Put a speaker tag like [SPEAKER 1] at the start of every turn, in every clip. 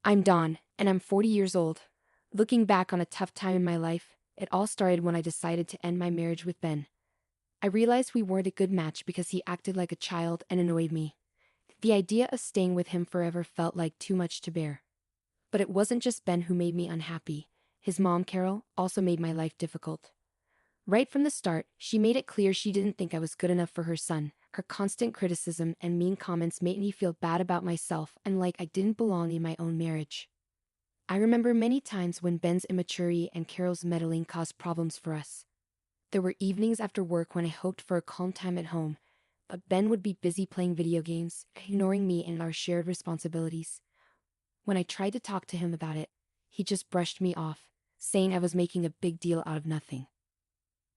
[SPEAKER 1] I'm Dawn, and I'm 40 years old. Looking back on a tough time in my life, it all started when I decided to end my marriage with Ben. I realized we weren't a good match because he acted like a child and annoyed me. The idea of staying with him forever felt like too much to bear. But it wasn't just Ben who made me unhappy. His mom, Carol, also made my life difficult. Right from the start, she made it clear she didn't think I was good enough for her son. Her constant criticism and mean comments made me feel bad about myself and like I didn't belong in my own marriage. I remember many times when Ben's immaturity and Carol's meddling caused problems for us. There were evenings after work when I hoped for a calm time at home, but Ben would be busy playing video games, ignoring me and our shared responsibilities. When I tried to talk to him about it, he just brushed me off, saying I was making a big deal out of nothing.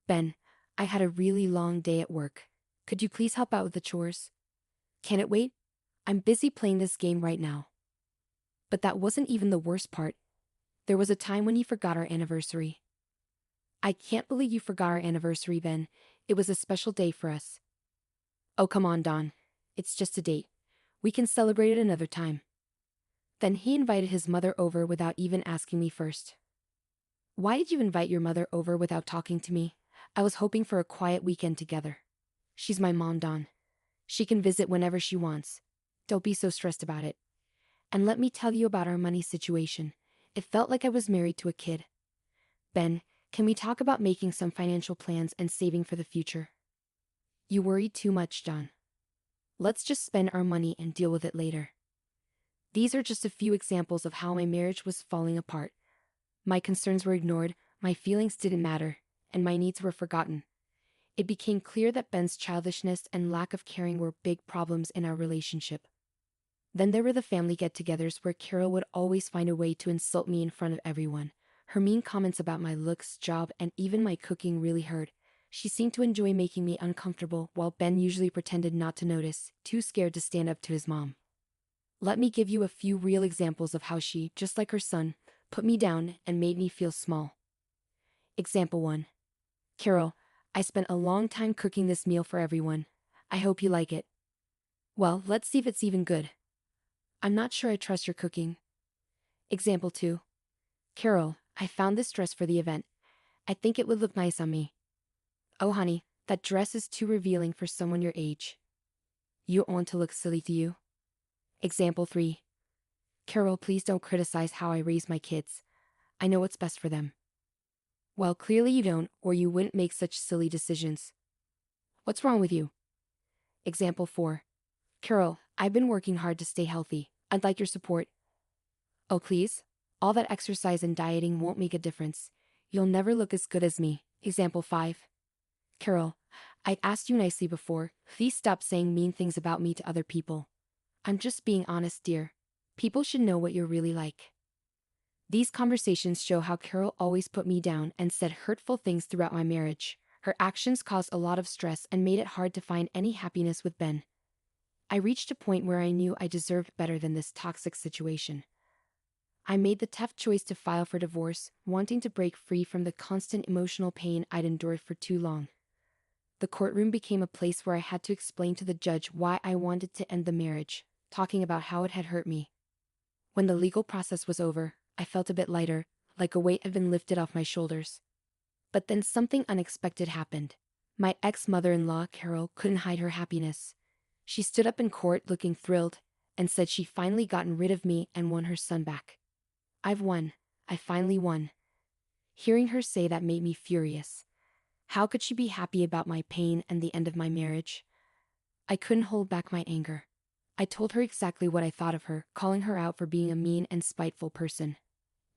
[SPEAKER 1] Ben, I had a really long day at work. Could you please help out with the chores? Can it wait? I'm busy playing this game right now. But that wasn't even the worst part. There was a time when he forgot our anniversary. I can't believe you forgot our anniversary, Ben. It was a special day for us. Oh, come on, Don. It's just a date. We can celebrate it another time. Then he invited his mother over without even asking me first. Why did you invite your mother over without talking to me? I was hoping for a quiet weekend together. She's my mom, Don. She can visit whenever she wants. Don't be so stressed about it. And let me tell you about our money situation. It felt like I was married to a kid. Ben, can we talk about making some financial plans and saving for the future? You worry too much, John. Let's just spend our money and deal with it later. These are just a few examples of how my marriage was falling apart. My concerns were ignored, my feelings didn't matter, and my needs were forgotten. It became clear that Ben's childishness and lack of caring were big problems in our relationship. Then there were the family get-togethers where Carol would always find a way to insult me in front of everyone. Her mean comments about my looks, job, and even my cooking really hurt. She seemed to enjoy making me uncomfortable while Ben usually pretended not to notice, too scared to stand up to his mom. Let me give you a few real examples of how she, just like her son, put me down and made me feel small. Example 1. Carol, I spent a long time cooking this meal for everyone. I hope you like it. Well, let's see if it's even good. I'm not sure I trust your cooking. Example 2. Carol, I found this dress for the event. I think it would look nice on me. Oh honey, that dress is too revealing for someone your age. You want to look silly to you? Example 3. Carol, please don't criticize how I raise my kids. I know what's best for them. Well, clearly you don't, or you wouldn't make such silly decisions. What's wrong with you? Example 4. Carol, I've been working hard to stay healthy. I'd like your support. Oh please? All that exercise and dieting won't make a difference. You'll never look as good as me. Example 5. Carol, I asked you nicely before. Please stop saying mean things about me to other people. I'm just being honest, dear. People should know what you're really like. These conversations show how Carol always put me down and said hurtful things throughout my marriage. Her actions caused a lot of stress and made it hard to find any happiness with Ben. I reached a point where I knew I deserved better than this toxic situation. I made the tough choice to file for divorce, wanting to break free from the constant emotional pain I'd endured for too long. The courtroom became a place where I had to explain to the judge why I wanted to end the marriage, talking about how it had hurt me. When the legal process was over, I felt a bit lighter, like a weight had been lifted off my shoulders. But then something unexpected happened. My ex-mother-in-law, Carol, couldn't hide her happiness. She stood up in court looking thrilled, and said she'd finally gotten rid of me and won her son back. I've won. I finally won. Hearing her say that made me furious. How could she be happy about my pain and the end of my marriage? I couldn't hold back my anger. I told her exactly what I thought of her, calling her out for being a mean and spiteful person.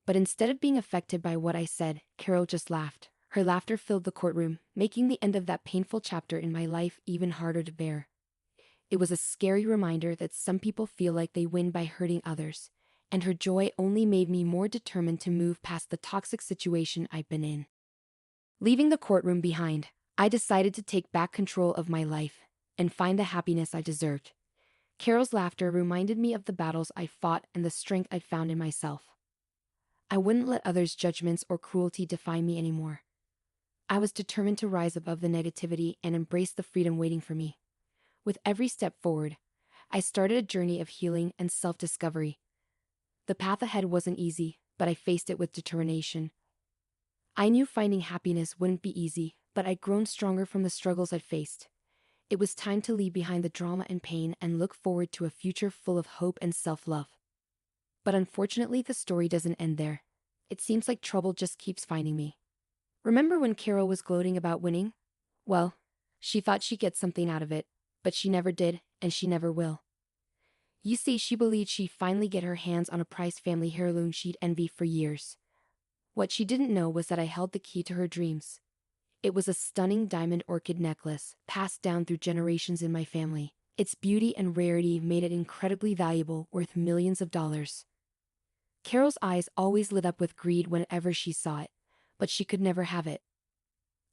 [SPEAKER 1] But instead of being affected by what I said, Carol just laughed. Her laughter filled the courtroom, making the end of that painful chapter in my life even harder to bear. It was a scary reminder that some people feel like they win by hurting others, and her joy only made me more determined to move past the toxic situation I'd been in. Leaving the courtroom behind, I decided to take back control of my life and find the happiness I deserved. Carol's laughter reminded me of the battles I fought and the strength I'd found in myself. I wouldn't let others' judgments or cruelty define me anymore. I was determined to rise above the negativity and embrace the freedom waiting for me. With every step forward, I started a journey of healing and self-discovery. The path ahead wasn't easy, but I faced it with determination. I knew finding happiness wouldn't be easy, but I'd grown stronger from the struggles I'd faced. It was time to leave behind the drama and pain and look forward to a future full of hope and self-love. But unfortunately, the story doesn't end there. It seems like trouble just keeps finding me. Remember when Carol was gloating about winning? Well, she thought she'd get something out of it, but she never did, and she never will. You see, she believed she'd finally get her hands on a prized family heirloom she'd envy for years. What she didn't know was that I held the key to her dreams. It was a stunning diamond orchid necklace, passed down through generations in my family. Its beauty and rarity made it incredibly valuable, worth millions of dollars. Carol's eyes always lit up with greed whenever she saw it, but she could never have it.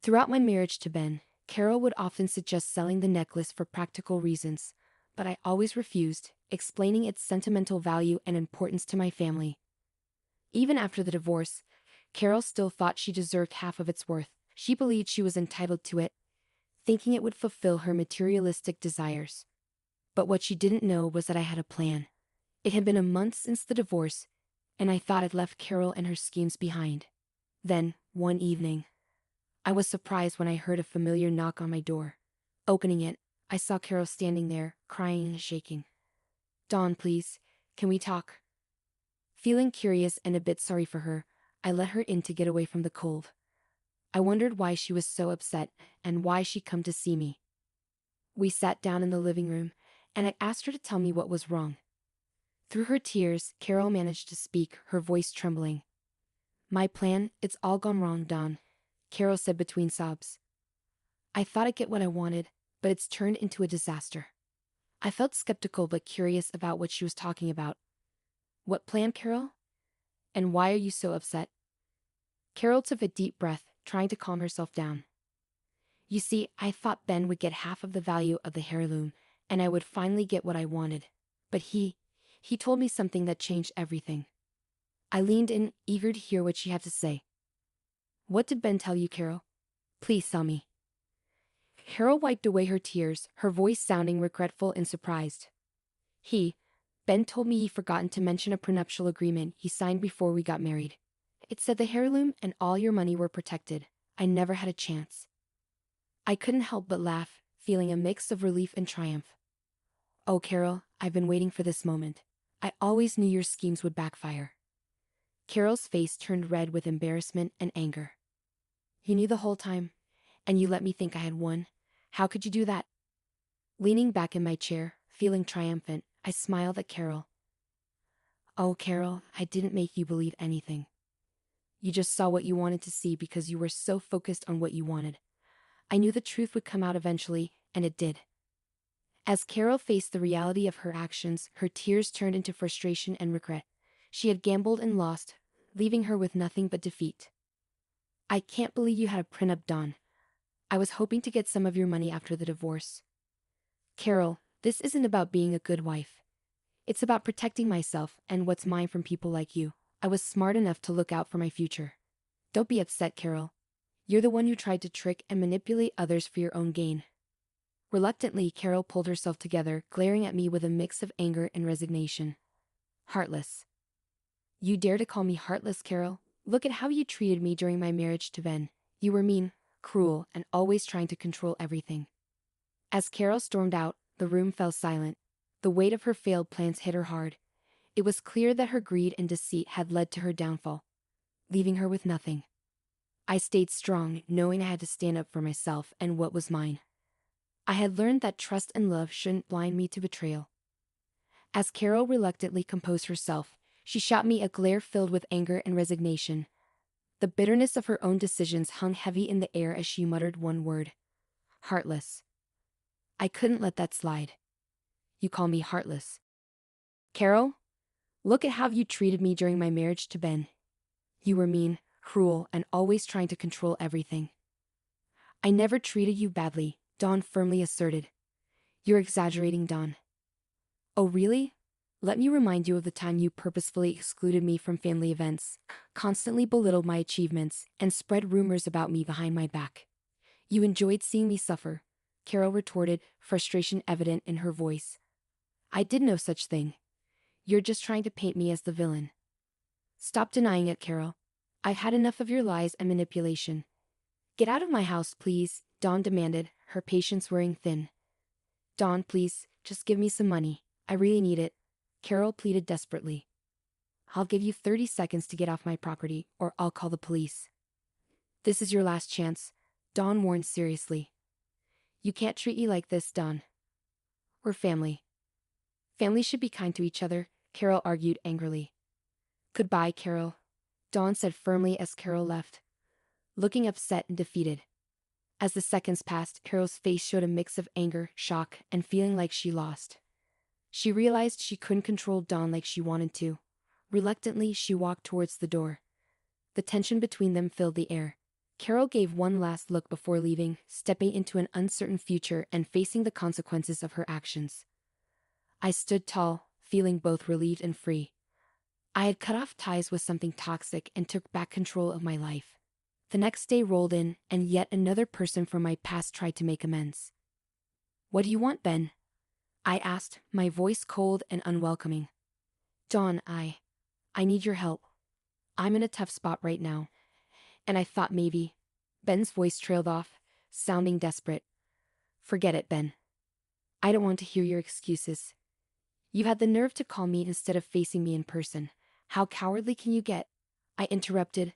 [SPEAKER 1] Throughout my marriage to Ben, Carol would often suggest selling the necklace for practical reasons, but I always refused, explaining its sentimental value and importance to my family. Even after the divorce, Carol still thought she deserved half of its worth. She believed she was entitled to it, thinking it would fulfill her materialistic desires. But what she didn't know was that I had a plan. It had been a month since the divorce, and I thought I'd left Carol and her schemes behind. Then, one evening, I was surprised when I heard a familiar knock on my door. Opening it, I saw Carol standing there, crying and shaking. "Dawn, please, can we talk?" Feeling curious and a bit sorry for her, I let her in to get away from the cold. I wondered why she was so upset and why she'd come to see me. We sat down in the living room, and I asked her to tell me what was wrong. Through her tears, Carol managed to speak, her voice trembling. "My plan, it's all gone wrong, Dawn," Carol said between sobs. "I thought I'd get what I wanted, but it's turned into a disaster." I felt skeptical but curious about what she was talking about. "What plan, Carol? And why are you so upset?" Carol took a deep breath, trying to calm herself down. "You see, I thought Ben would get half of the value of the heirloom, and I would finally get what I wanted. But he told me something that changed everything." I leaned in, eager to hear what she had to say. "What did Ben tell you, Carol? Please tell me." Carol wiped away her tears, her voice sounding regretful and surprised. Ben told me he'd forgotten to mention a prenuptial agreement he signed before we got married. It said the heirloom and all your money were protected. I never had a chance." I couldn't help but laugh, feeling a mix of relief and triumph. "Oh, Carol, I've been waiting for this moment. I always knew your schemes would backfire." Carol's face turned red with embarrassment and anger. "You knew the whole time, and you let me think I had won. How could you do that?" Leaning back in my chair, feeling triumphant, I smiled at Carol. "Oh, Carol, I didn't make you believe anything. You just saw what you wanted to see because you were so focused on what you wanted. I knew the truth would come out eventually, and it did." As Carol faced the reality of her actions, her tears turned into frustration and regret. She had gambled and lost, leaving her with nothing but defeat. "I can't believe you had a prenup, Dawn. I was hoping to get some of your money after the divorce." "Carol, this isn't about being a good wife. It's about protecting myself and what's mine from people like you. I was smart enough to look out for my future. Don't be upset, Carol. You're the one who tried to trick and manipulate others for your own gain." Reluctantly, Carol pulled herself together, glaring at me with a mix of anger and resignation. "Heartless. You dare to call me heartless, Carol? Look at how you treated me during my marriage to Ben. You were mean, cruel, and always trying to control everything." As Carol stormed out, the room fell silent. The weight of her failed plans hit her hard. It was clear that her greed and deceit had led to her downfall, leaving her with nothing. I stayed strong, knowing I had to stand up for myself and what was mine. I had learned that trust and love shouldn't blind me to betrayal. As Carol reluctantly composed herself, she shot me a glare filled with anger and resignation. The bitterness of her own decisions hung heavy in the air as she muttered one word: "Heartless." I couldn't let that slide. "You call me heartless? Carol, look at how you treated me during my marriage to Ben. You were mean, cruel, and always trying to control everything." "I never treated you badly," Dawn firmly asserted. "You're exaggerating, Dawn." "Oh, really? Let me remind you of the time you purposefully excluded me from family events, constantly belittled my achievements, and spread rumors about me behind my back. You enjoyed seeing me suffer," Carol retorted, frustration evident in her voice. "I did no such thing. You're just trying to paint me as the villain. Stop denying it, Carol. I've had enough of your lies and manipulation. Get out of my house, please, Dawn demanded, her patience wearing thin. Dawn, please, just give me some money. I really need it, Carol pleaded desperately. I'll give you 30 seconds to get off my property, or I'll call the police. This is your last chance, Dawn warned seriously. You can't treat me like this, Dawn. We're family. Families should be kind to each other, Carol argued angrily. Goodbye, Carol, Dawn said firmly as Carol left, looking upset and defeated. As the seconds passed, Carol's face showed a mix of anger, shock, and feeling like she lost. She realized she couldn't control Dawn like she wanted to. Reluctantly, she walked towards the door. The tension between them filled the air. Carol gave one last look before leaving, stepping into an uncertain future and facing the consequences of her actions. I stood tall, feeling both relieved and free. I had cut off ties with something toxic and took back control of my life. The next day rolled in, and yet another person from my past tried to make amends. What do you want, Ben? I asked, my voice cold and unwelcoming. Dawn, I need your help. I'm in a tough spot right now. And I thought maybe. Ben's voice trailed off, sounding desperate. Forget it, Ben. I don't want to hear your excuses. You had the nerve to call me instead of facing me in person. How cowardly can you get? I interrupted,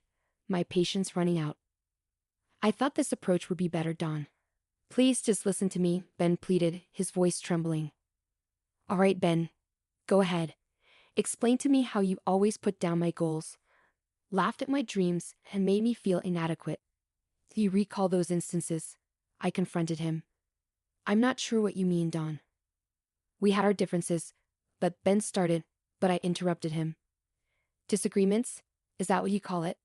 [SPEAKER 1] my patience running out. I thought this approach would be better, Dawn. Please just listen to me, Ben pleaded, his voice trembling. All right, Ben. Go ahead. Explain to me how you always put down my goals, laughed at my dreams, and made me feel inadequate. Do you recall those instances? I confronted him. I'm not sure what you mean, Dawn. We had our differences, but Ben started, but I interrupted him. Disagreements? Is that what you call it?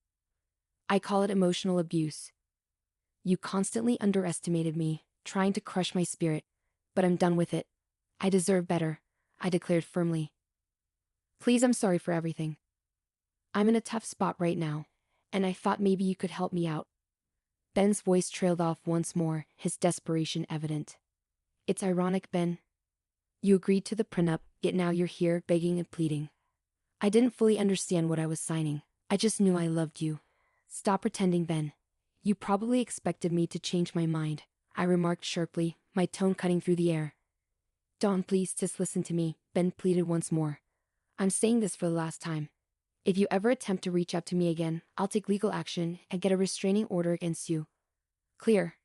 [SPEAKER 1] I call it emotional abuse. You constantly underestimated me, trying to crush my spirit, but I'm done with it. I deserve better, I declared firmly. Please, I'm sorry for everything. I'm in a tough spot right now, and I thought maybe you could help me out. Ben's voice trailed off once more, his desperation evident. It's ironic, Ben. You agreed to the prenup, yet now you're here begging and pleading. I didn't fully understand what I was signing. I just knew I loved you. Stop pretending, Ben. You probably expected me to change my mind, I remarked sharply, my tone cutting through the air. Dawn, please just listen to me, Ben pleaded once more. I'm saying this for the last time. If you ever attempt to reach out to me again, I'll take legal action and get a restraining order against you. Clear?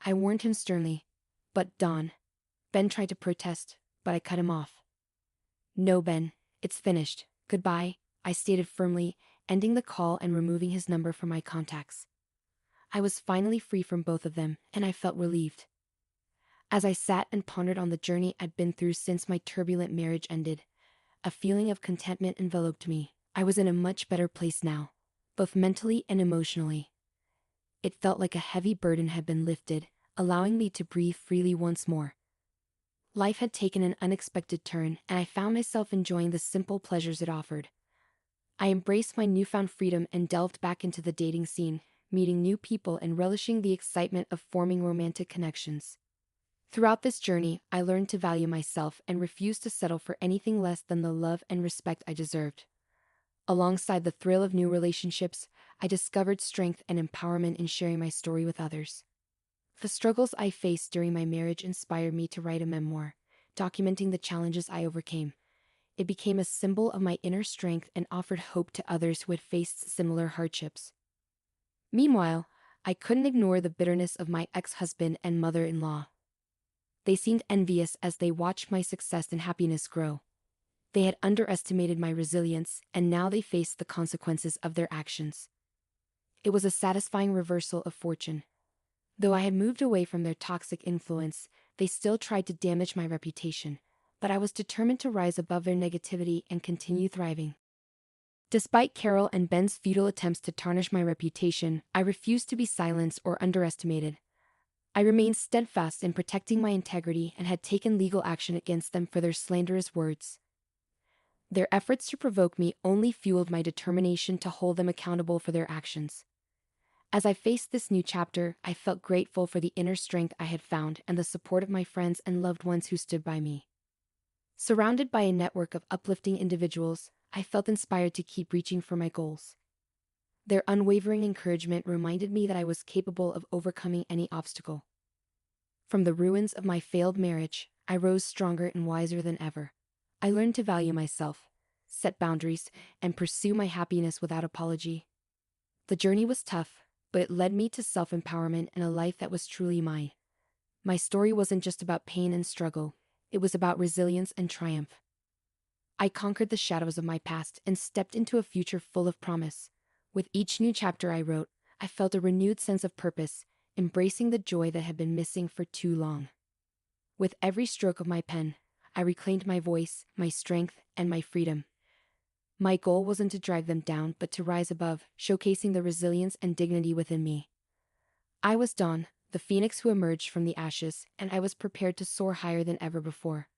[SPEAKER 1] I warned him sternly. But Dawn. Ben tried to protest, but I cut him off. No, Ben, it's finished. Goodbye, I stated firmly, ending the call and removing his number from my contacts. I was finally free from both of them, and I felt relieved. As I sat and pondered on the journey I'd been through since my turbulent marriage ended, a feeling of contentment enveloped me. I was in a much better place now, both mentally and emotionally. It felt like a heavy burden had been lifted, allowing me to breathe freely once more. Life had taken an unexpected turn, and I found myself enjoying the simple pleasures it offered. I embraced my newfound freedom and delved back into the dating scene, meeting new people and relishing the excitement of forming romantic connections. Throughout this journey, I learned to value myself and refused to settle for anything less than the love and respect I deserved. Alongside the thrill of new relationships, I discovered strength and empowerment in sharing my story with others. The struggles I faced during my marriage inspired me to write a memoir, documenting the challenges I overcame. It became a symbol of my inner strength and offered hope to others who had faced similar hardships. Meanwhile, I couldn't ignore the bitterness of my ex-husband and mother-in-law. They seemed envious as they watched my success and happiness grow. They had underestimated my resilience, and now they faced the consequences of their actions. It was a satisfying reversal of fortune. Though I had moved away from their toxic influence, they still tried to damage my reputation, but I was determined to rise above their negativity and continue thriving. Despite Carol and Ben's futile attempts to tarnish my reputation, I refused to be silenced or underestimated. I remained steadfast in protecting my integrity and had taken legal action against them for their slanderous words. Their efforts to provoke me only fueled my determination to hold them accountable for their actions. As I faced this new chapter, I felt grateful for the inner strength I had found and the support of my friends and loved ones who stood by me. Surrounded by a network of uplifting individuals, I felt inspired to keep reaching for my goals. Their unwavering encouragement reminded me that I was capable of overcoming any obstacle. From the ruins of my failed marriage, I rose stronger and wiser than ever. I learned to value myself, set boundaries, and pursue my happiness without apology. The journey was tough, but it led me to self-empowerment and a life that was truly mine. My story wasn't just about pain and struggle, it was about resilience and triumph. I conquered the shadows of my past and stepped into a future full of promise. With each new chapter I wrote, I felt a renewed sense of purpose, embracing the joy that had been missing for too long. With every stroke of my pen, I reclaimed my voice, my strength, and my freedom. My goal wasn't to drag them down, but to rise above, showcasing the resilience and dignity within me. I was Dawn, the phoenix who emerged from the ashes, and I was prepared to soar higher than ever before.